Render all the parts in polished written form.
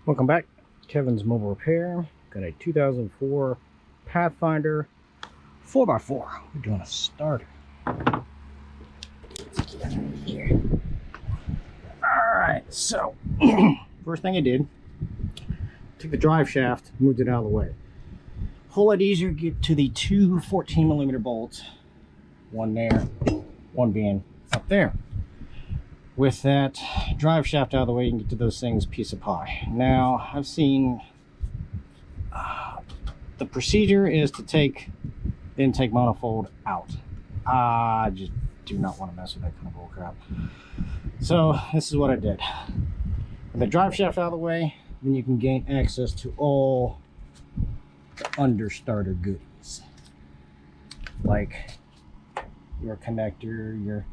Welcome back, Kevin's Mobile Repair. Got a 2004 Pathfinder 4x4. We're doing a starter. Let's get in here. Alright, so first thing I did, took the drive shaft, moved it out of the way. Whole lot easier to get to the two 14mm bolts, one there, one being up there. With that drive shaft out of the way, you can get to those things piece of pie. Now, I've seen the procedure is to take the intake manifold out. I just do not want to mess with that kind of bull crap. So this is what I did. With the drive shaft out of the way, then you can gain access to all the under starter goodies, like your connector, your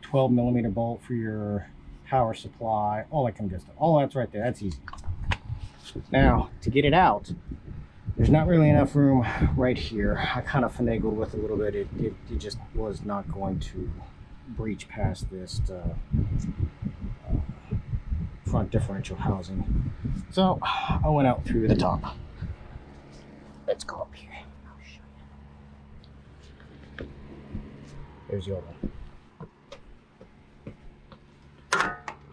12mm bolt for your power supply, all that kind of good stuff. All that's right there. That's easy. Now, to get it out, there's not really enough room right here. I kind of finagled with it a little bit. It just was not going to breach past this front differential housing. So I went out through the top. Let's go up here. I'll show you. There's the other one.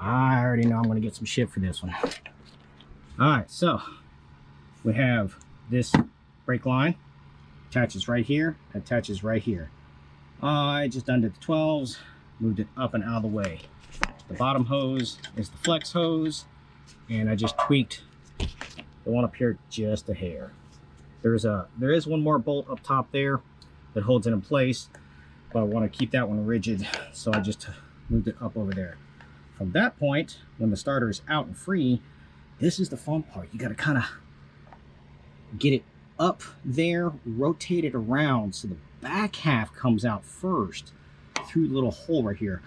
I already know I'm going to get some shit for this one. Alright, so we have this brake line. Attaches right here, attaches right here. I just undid the 12s, moved it up and out of the way. The bottom hose is the flex hose, and I just tweaked the one up here just a hair. There is one more bolt up top there that holds it in place, but I want to keep that one rigid, so I just moved it up over there. From that point, when the starter is out and free, this is the fun part. You got to kind of get it up there, rotate it around so the back half comes out first through the little hole right here.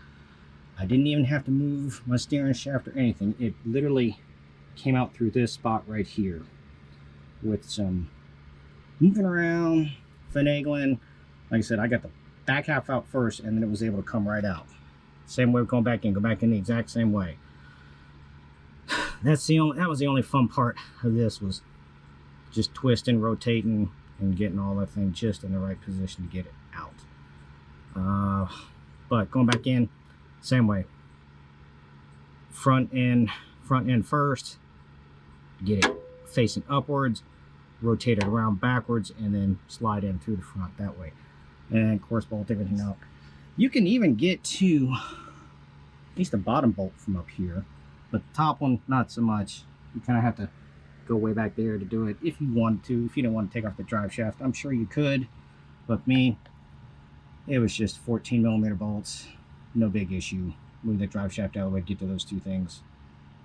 I didn't even have to move my steering shaft or anything. It literally came out through this spot right here with some moving around, finagling. Like I said, I got the back half out first, and then it was able to come right out. Same way of going back in, go back in the exact same way. That was the only fun part of this, was just twisting, rotating, and getting all that thing just in the right position to get it out. But going back in, same way. Front end first, get it facing upwards, rotate it around backwards, and then slide in through the front that way. And of course, bolt everything out. You can even get to at least the bottom bolt from up here, but the top one, not so much. You kind of have to go way back there to do it if you wanted to. If you didn't want to take off the drive shaft, I'm sure you could, but me, it was just 14mm bolts, no big issue. Move that drive shaft out of the way, get to those two things.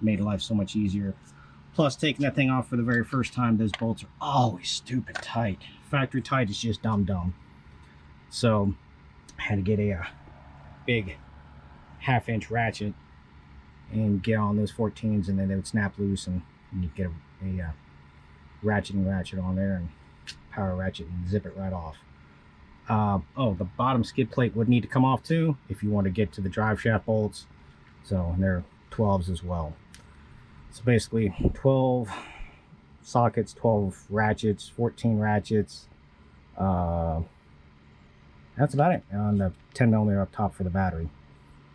Made life so much easier. Plus, taking that thing off for the very first time, those bolts are always stupid tight. Factory tight is just dumb. So I had to get a big 1/2-inch ratchet and get on those 14s, and then they would snap loose, and you get a ratchet on there and power ratchet and zip it right off. Oh, the bottom skid plate would need to come off too if you want to get to the drive shaft bolts. So they're 12s as well. So basically 12 sockets, 12 ratchets, 14 ratchets. That's about it on the 10mm up top for the battery.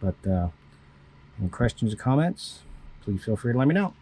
But any questions or comments, please feel free to let me know.